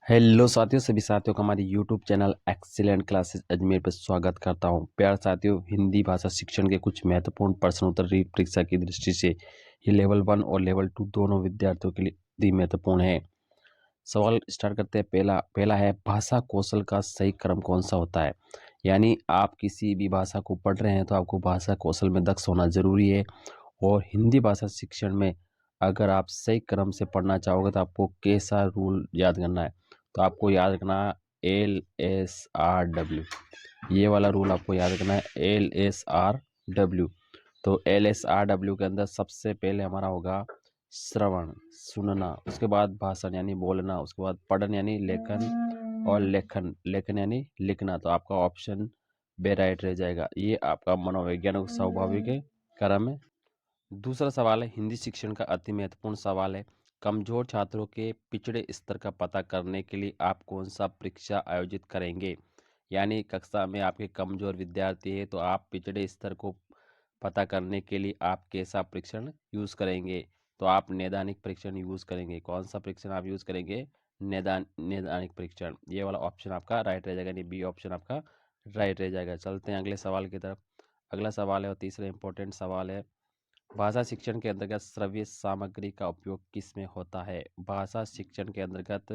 Hello साथियों, सभी साथियों का हमारे YouTube channel excellent classes Ajmer पर स्वागत करता हूं। प्यार साथियों, हिंदी भाषा शिक्षण के कुछ महत्वपूर्ण प्रश्न उत्तर परीक्षा की दृष्टि से ये लेवल 1 और लेवल 2 दोनों विद्यार्थियों के लिए अति महत्वपूर्ण है। सवाल स्टार्ट करते हैं। पहला है, भाषा कौशल का सही क्रम कौन सा होता है। यानी आप किसी भी भाषा को पढ़ रहे हैं तो आपको भाषा कौशल में दक्ष होना जरूरी है। और हिंदी भाषा शिक्षण में अगर आप सही क्रम से पढ़ना चाहोगे तो आपको कैसा रूल याद करना है। तो आपको याद रखना है LSRW, ये वाला रूल आपको याद रखना है LSRW। तो LSRW के अंदर सबसे पहले हमारा होगा श्रवण, सुनना, उसके बाद भाषण यानी बोलना, उसके बाद पठन यानी लेखन, और लेखन यानी लिखना। तो आपका ऑप्शन बे राइट रह जाएगा। ये आपका मनोवैज्ञानिक स्वाभाविक क्रम है। दूसरा सवाल है, हिंदी शिक्षण का अति महत्वपूर्ण सवाल है। कमजोर छात्रों के पिछड़े स्तर का पता करने के लिए आप कौन सा परीक्षा आयोजित करेंगे। यानी कक्षा में आपके कमजोर विद्यार्थी है तो आप पिछड़े स्तर को पता करने के लिए आप कैसा परीक्षण यूज करेंगे। तो आप नैदानिक परीक्षण यूज करेंगे। कौन सा परीक्षण आप यूज करेंगे? नैदानिक परीक्षण। ये वाला ऑप्शन आपका राइट रह जाएगा, यानी बी ऑप्शन आपका राइट रह जाएगा। चलते हैं अगले सवाल की तरफ। अगला सवाल है और तीसरा इंपॉर्टेंट सवाल है, भाषा शिक्षण के अंतर्गत श्रव्य सामग्री का उपयोग किस में होता है। भाषा शिक्षण के अंतर्गत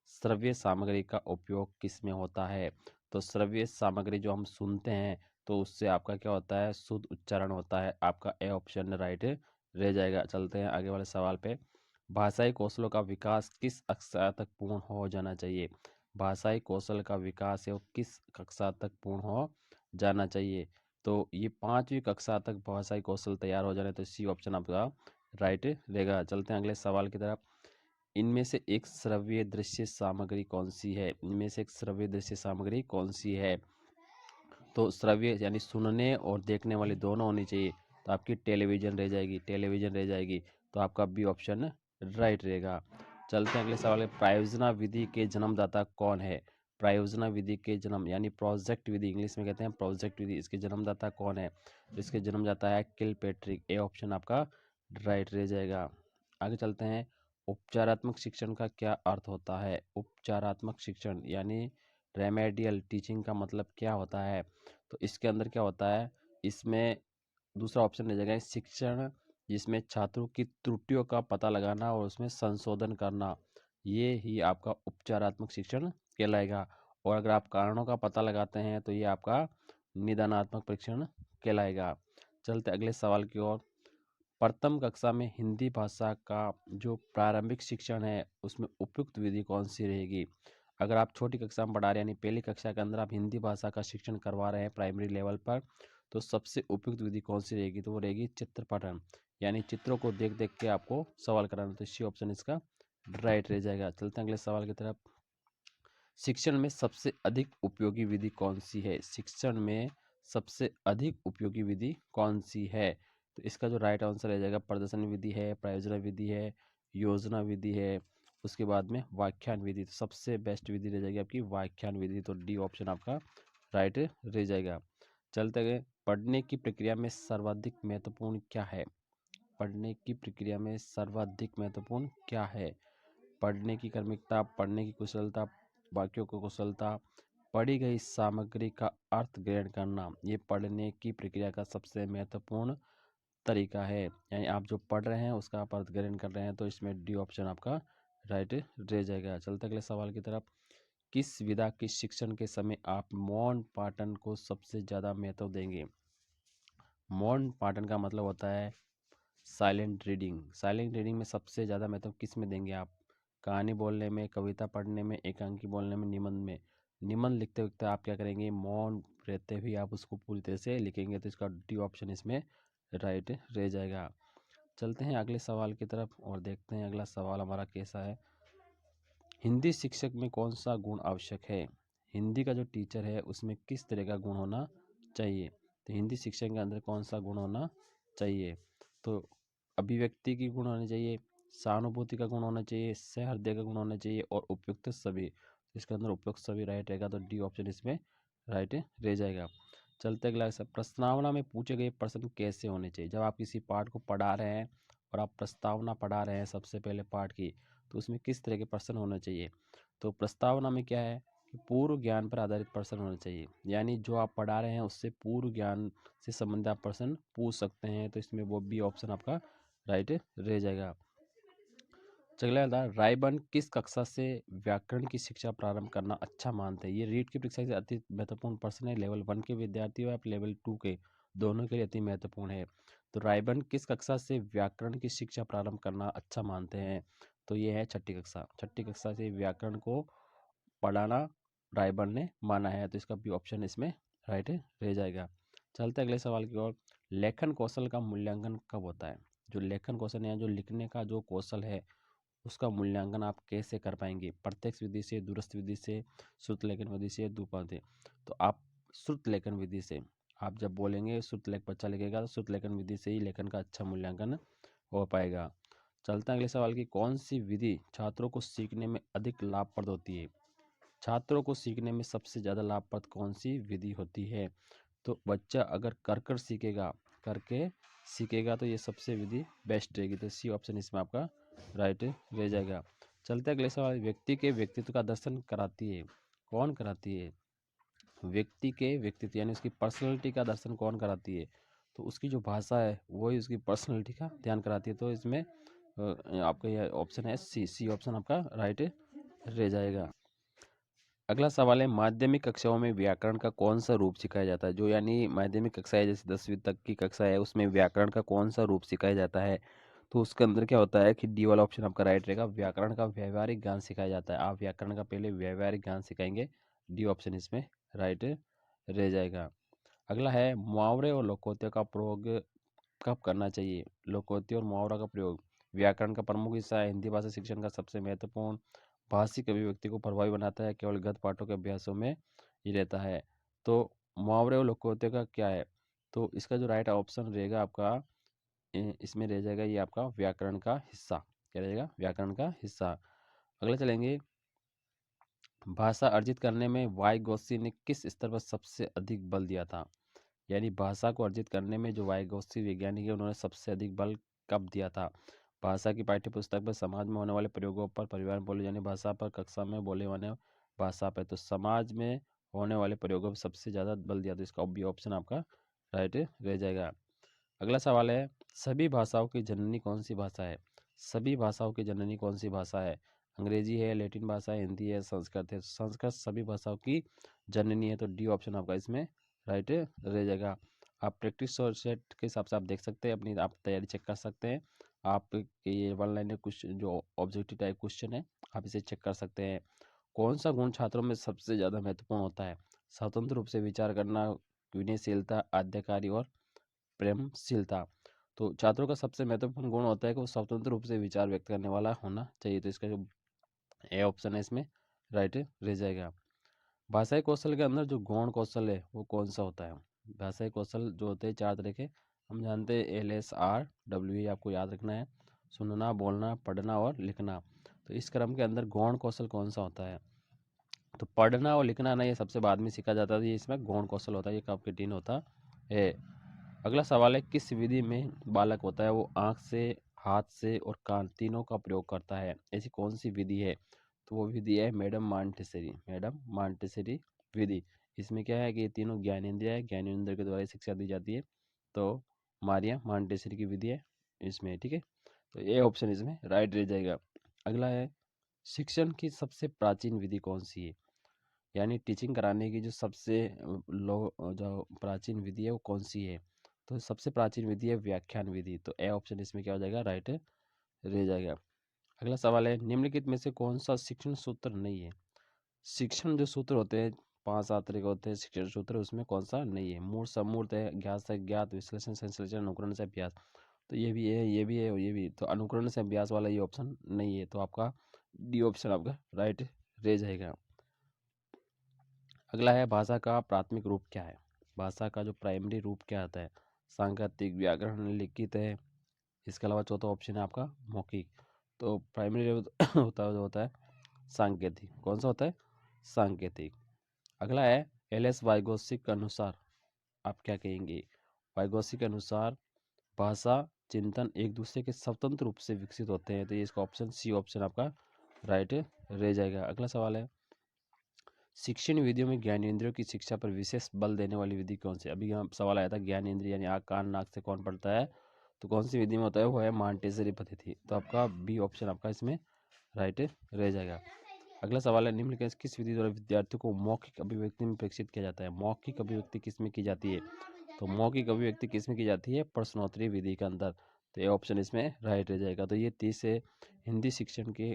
श्रव्य सामग्री का उपयोग किस में होता है। तो श्रव्य सामग्री जो हम सुनते हैं तो उससे आपका क्या होता है, शुद्ध उच्चारण होता है। आपका ए ऑप्शन राइट रह जाएगा। चलते हैं आगे वाले सवाल पे। भाषाई कौशलों का विकास किस कक्षा तक पूर्ण हो जाना चाहिए। भाषाई कौशल का विकास है वो किस कक्षा तक पूर्ण हो जाना चाहिए। तो ये 5वीं कक्षा तक भाषाई कौशल तैयार हो जाने, तो सी ऑप्शन आपका राइट रहेगा। चलते हैं अगले सवाल की तरफ। इनमें से एक श्रव्य दृश्य सामग्री कौन सी है। इनमें से एक श्रव्य दृश्य सामग्री कौन सी है। तो श्रव्य यानी सुनने और देखने वाली दोनों होनी चाहिए। तो आपकी टेलीविजन रह जाएगी, टेलीविजन रह जाएगी। तो आपका बी ऑप्शन राइट रहेगा। चलते हैं अगले सवाल है, प्रायोजना विधि के जन्मदाता कौन है। प्रायोजना विधि के जन्म यानी प्रोजेक्ट विधि, इंग्लिश में कहते हैं प्रोजेक्ट विधि, इसके जन्मदाता कौन है। तो इसके जन्मदाता है किलपेट्रिक। ए ऑप्शन आपका राइट रह जाएगा। आगे चलते हैं। उपचारात्मक शिक्षण का क्या अर्थ होता है। उपचारात्मक शिक्षण यानी रेमेडियल टीचिंग का मतलब क्या होता है। तो इसके अंदर क्या होता है, इसमें दूसरा ऑप्शन रह जाएगा शिक्षण जिसमें छात्रों की त्रुटियों का पता लगाना और उसमें संशोधन करना, ये ही आपका उपचारात्मक शिक्षण कहलाएगा। और अगर आप कारणों का पता लगाते हैं तो ये आपका निदानात्मक परीक्षण कहलाएगा। चलते अगले सवाल की ओर। प्रथम कक्षा में हिंदी भाषा का जो प्रारंभिक शिक्षण है उसमें उपयुक्त विधि कौन सी रहेगी। अगर आप छोटी कक्षा में पढ़ा रहे हैं, यानी पहली कक्षा के अंदर आप हिंदी भाषा का शिक्षण करवा रहे हैं प्राइमरी लेवल पर, तो सबसे उपयुक्त विधि कौन सी रहेगी। तो वो रहेगी चित्र पठन, यानी चित्रों को देख देख के आपको सवाल कराना। तो सी ऑप्शन इसका राइट रह जाएगा। चलते हैं अगले सवाल की तरफ। शिक्षण में सबसे अधिक उपयोगी विधि कौन सी है। शिक्षण में सबसे अधिक उपयोगी विधि कौन सी है। तो इसका जो राइट आंसर रह जाएगा, प्रदर्शन विधि है, प्रायोजना विधि है, योजना विधि है, उसके बाद में व्याख्यान विधि। तो सबसे बेस्ट विधि रह जाएगी आपकी व्याख्यान विधि। तो डी ऑप्शन आपका राइट रह जाएगा। चलते गए। पढ़ने की प्रक्रिया में सर्वाधिक महत्वपूर्ण क्या है। पढ़ने की प्रक्रिया में सर्वाधिक महत्वपूर्ण क्या है। पढ़ने की क्रमिकता, पढ़ने की कुशलता, वाक्यों की कुशलता, पढ़ी गई सामग्री का अर्थ ग्रहण करना, ये पढ़ने की प्रक्रिया का सबसे महत्वपूर्ण तरीका है। यानी आप जो पढ़ रहे हैं उसका आप अर्थ ग्रहण कर रहे हैं, तो इसमें डी ऑप्शन आपका राइट रह जाएगा। चलते अगले सवाल की तरफ। किस विधा के शिक्षण के समय आप मौन पाठन को सबसे ज़्यादा महत्व देंगे। मौन पाठन का मतलब होता है साइलेंट रीडिंग। साइलेंट रीडिंग में सबसे ज़्यादा महत्व किस में देंगे आप। कहानी बोलने में, कविता पढ़ने में, एकांकी बोलने में, निबंध में। निबंध लिखते वक्त आप क्या करेंगे, मौन रहते हुए आप उसको पूरी तरह से लिखेंगे। तो इसका डी ऑप्शन इसमें राइट रह जाएगा। चलते हैं अगले सवाल की तरफ और देखते हैं अगला सवाल हमारा कैसा है। हिंदी शिक्षक में कौन सा गुण आवश्यक है। हिंदी का जो टीचर है उसमें किस तरह का गुण होना चाहिए। तो हिंदी शिक्षक के अंदर कौन सा गुण होना चाहिए। तो अभिव्यक्ति की गुण होनी चाहिए, सहानुभूति का गुण होना चाहिए, सहृदय का गुण होना चाहिए और उपयुक्त सभी। इसके अंदर उपयुक्त सभी राइट रहेगा। तो डी ऑप्शन इसमें राइट रह जाएगा। चलते अगला सब। प्रस्तावना में पूछे गए प्रश्न कैसे होने चाहिए। जब आप किसी पाठ को पढ़ा रहे हैं और आप प्रस्तावना पढ़ा रहे हैं सबसे पहले पाठ की, तो उसमें किस तरह के प्रश्न होने चाहिए। तो प्रस्तावना में क्या है कि पूर्व ज्ञान पर आधारित प्रश्न होना चाहिए, यानी जो आप पढ़ा रहे हैं उससे पूर्व ज्ञान से संबंधित आप प्रश्न पूछ सकते हैं। तो इसमें वो भी ऑप्शन आपका राइट रह जाएगा। चलिए रायबन किस कक्षा से व्याकरण की शिक्षा प्रारंभ करना अच्छा मानते हैं। ये रीट की परीक्षा से अति महत्वपूर्ण प्रश्न है। लेवल 1 के विद्यार्थियों या लेवल 2 के, दोनों के लिए अति महत्वपूर्ण है। तो रायबन किस कक्षा से व्याकरण की शिक्षा प्रारंभ करना अच्छा मानते हैं। तो ये है छठी कक्षा। छठी कक्षा से व्याकरण को पढ़ाना रायबन ने माना है। तो इसका भी ऑप्शन इसमें राइट रह जाएगा। चलते अगले सवाल की ओर। लेखन कौशल का मूल्यांकन कब होता है। जो लेखन कौशल है, जो लिखने का जो कौशल है, उसका मूल्यांकन आप कैसे कर पाएंगे। प्रत्यक्ष विधि से, दूरस्थ विधि से, श्रुत लेखन विधि से, दुपंथ। तो आप श्रुत लेखन विधि से, आप जब बोलेंगे श्रुत लेख बच्चा लिखेगा तो श्रुत लेखन विधि से ही लेखन का अच्छा मूल्यांकन हो पाएगा। चलते हैं अगले सवाल की। कौन सी विधि छात्रों को सीखने में अधिक लाभप्रद होती है। छात्रों को सीखने में सबसे ज़्यादा लाभप्रद कौन सी विधि होती है। तो बच्चा अगर कर सीखेगा, करके सीखेगा, तो ये सबसे विधि बेस्ट रहेगी। तो सी ऑप्शन इसमें आपका राइट रह जाएगा। चलते अगले सवाल। व्यक्ति के व्यक्तित्व का दर्शन कराती है। कौन कराती है। व्यक्ति के व्यक्तित्व यानी उसकी पर्सनैलिटी का दर्शन कौन कराती है। तो उसकी जो भाषा है वही उसकी पर्सनैलिटी का ध्यान कराती है। तो इसमें आपका यह ऑप्शन है सी ऑप्शन आपका राइट रह जाएगा। अगला सवाल है माध्यमिक कक्षाओं में व्याकरण का कौन सा रूप सिखाया जाता है। जो यानी माध्यमिक कक्षा है, जैसे 10वीं तक की कक्षा है, उसमें व्याकरण का कौन सा रूप सिखाया जाता है। तो उसके अंदर क्या होता है कि डी वाला ऑप्शन आपका राइट रहेगा। व्याकरण का व्यवहारिक ज्ञान सिखाया जाता है। आप व्याकरण का पहले व्यवहारिक ज्ञान सिखाएंगे। डी ऑप्शन इसमें राइट रह जाएगा। अगला है मुहावरे और लोकोक्तियों का प्रयोग कब करना चाहिए। लोकोक्ति और मुहावरा का प्रयोग व्याकरण का प्रमुख हिस्सा है। हिंदी भाषा शिक्षण का सबसे महत्वपूर्ण भाषिक अभिव्यक्ति को प्रभावी बनाता है। केवल गद्य पाठों के अभ्यासों में ही रहता है। तो मुहावरे और लोकोक्तियों का क्या है। तो इसका जो राइट ऑप्शन रहेगा आपका इसमें रह जाएगा ये आपका व्याकरण का हिस्सा। क्या रहेगा, व्याकरण का हिस्सा। अगले चलेंगे। भाषा अर्जित करने में वाइगोत्स्की ने किस स्तर पर सबसे अधिक बल दिया था। यानी भाषा को अर्जित करने में जो वाइगोत्स्की वैज्ञानिक है, उन्होंने सबसे अधिक बल कब दिया था। भाषा की पाठ्य पुस्तक पर, समाज में होने वाले प्रयोगों पर, परिवार में बोली जाने भाषा पर, कक्षा में बोले जाने भाषा पर। तो समाज में होने वाले प्रयोगों पर सबसे ज़्यादा बल दिया। तो इसका भी ऑप्शन आपका राइट रह जाएगा। अगला सवाल है सभी भाषाओं की जननी कौन सी भाषा है। सभी भाषाओं की जननी कौन सी भाषा है। अंग्रेजी है, लैटिन भाषा है, हिंदी है, संस्कृत है। संस्कृत सभी भाषाओं की जननी है। तो डी ऑप्शन आपका इसमें राइट रह जाएगा। आप प्रैक्टिस और सेट के हिसाब से आप देख सकते हैं, अपनी आप तैयारी चेक कर सकते हैं। आप ये वन लाइनर क्वेश्चन जो ऑब्जेक्टिव टाइप क्वेश्चन है, आप इसे चेक कर सकते हैं। कौन सा गुण छात्रों में सबसे ज़्यादा महत्वपूर्ण होता है। स्वतंत्र रूप से विचार करना, विनयशीलता, आज्ञाकारी और प्रेमशीलता। तो छात्रों का सबसे महत्वपूर्ण गुण होता है कि वो स्वतंत्र रूप से विचार व्यक्त करने वाला होना चाहिए। तो इसका जो ए ऑप्शन है इसमें राइट रह जाएगा। भाषाई कौशल के अंदर जो गौण कौशल है वो कौन सा होता है। भाषाई कौशल जो होते हैं 4 तरह के, हम जानते हैं LSR W, आपको याद रखना है। सुनना, बोलना, पढ़ना और लिखना। तो इस क्रम के अंदर गौण कौशल कौन सा होता है। तो पढ़ना और लिखना ना, ये सबसे बाद में सीखा जाता है। ये इसमें गौण कौशल होता है, ये कब कठिन होता है। अगला सवाल है किस विधि में बालक होता है वो आँख से, हाथ से और कान तीनों का प्रयोग करता है। ऐसी कौन सी विधि है। तो वो विधि है मैडम मॉन्टेसरी। मैडम मॉन्टेसरी विधि। इसमें क्या है कि ये तीनों ज्ञानेंद्रिय है, ज्ञानेंद्रिय के द्वारा शिक्षा दी जाती है। तो मारिया मॉन्टेसरी की विधि है इसमें, ठीक है। तो ये ऑप्शन इसमें राइट रह जाएगा। अगला है शिक्षण की सबसे प्राचीन विधि कौन सी है। यानी टीचिंग कराने की जो सबसे जो प्राचीन विधि है वो कौन सी है। तो सबसे प्राचीन विधि है व्याख्यान विधि। तो ए ऑप्शन इसमें क्या हो जाएगा, राइट रह जाएगा। अगला सवाल है निम्नलिखित में से कौन सा शिक्षण सूत्र नहीं है। शिक्षण जो सूत्र होते हैं 5-7 तरह के होते हैं शिक्षण सूत्र, उसमें कौन सा नहीं है। मूर्त, समूर्त है, ज्ञात से ज्ञात, विश्लेषण से संश्लेषण, अनुकरण से अभ्यास। तो ये भी है, ये भी है और ये भी। तो अनुकरण से अभ्यास वाला ये ऑप्शन नहीं है। तो आपका डी ऑप्शन आपका राइट रह जाएगा। अगला है भाषा का प्राथमिक रूप क्या है। भाषा का जो प्राइमरी रूप क्या आता है। सांकेतिक, व्याकरण, लिखित है। इसके अलावा चौथा ऑप्शन है आपका मौखिक। तो प्राइमरी होता है सांकेतिक। कौन सा होता है, सांकेतिक। अगला है एल.एस. वाइगोत्स्की के अनुसार आप क्या कहेंगे। वाइगोत्स्की के अनुसार भाषा चिंतन एक दूसरे के स्वतंत्र रूप से विकसित होते हैं। तो ये इसका ऑप्शन सी ऑप्शन आपका राइट रह जाएगा। अगला सवाल है, शिक्षण विधियों में ज्ञानेंद्रियों की शिक्षा पर विशेष बल देने वाली विधि कौन सी? अभी यहाँ सवाल आया था ज्ञानेंद्रिय यानी आँख कान नाक से कौन पढ़ता है, तो कौन सी विधि में होता है, वो है मॉन्टेसरी पद्धति। तो आपका बी ऑप्शन आपका इसमें राइट रह जाएगा। अगला सवाल है, निम्नलिखित किस विधि द्वारा विद्यार्थियों को मौखिक अभिव्यक्ति में प्रेक्षित किया जाता है? मौखिक अभिव्यक्ति किस में की जाती है? तो मौखिक अभिव्यक्ति किस में की जाती है? प्रश्नोत्तरी विधि के अंदर। तो ये ऑप्शन इसमें राइट रह जाएगा। तो ये 30 से हिंदी शिक्षण के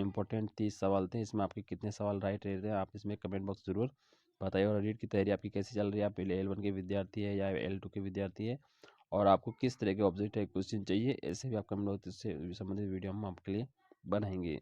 इंपॉर्टेंट 30 सवाल थे। इसमें आपके कितने सवाल राइट रह रहे हैं आप इसमें कमेंट बॉक्स जरूर बताइए। और रीट की तैयारी आपकी कैसी चल रही है? आप पहले L1 के विद्यार्थी है या L2 के विद्यार्थी है, और आपको किस तरह के ऑब्जेक्टिव क्वेश्चन चाहिए, ऐसे भी आप कमेंट बॉक्स से संबंधित वीडियो हम आपके लिए बनाएंगे।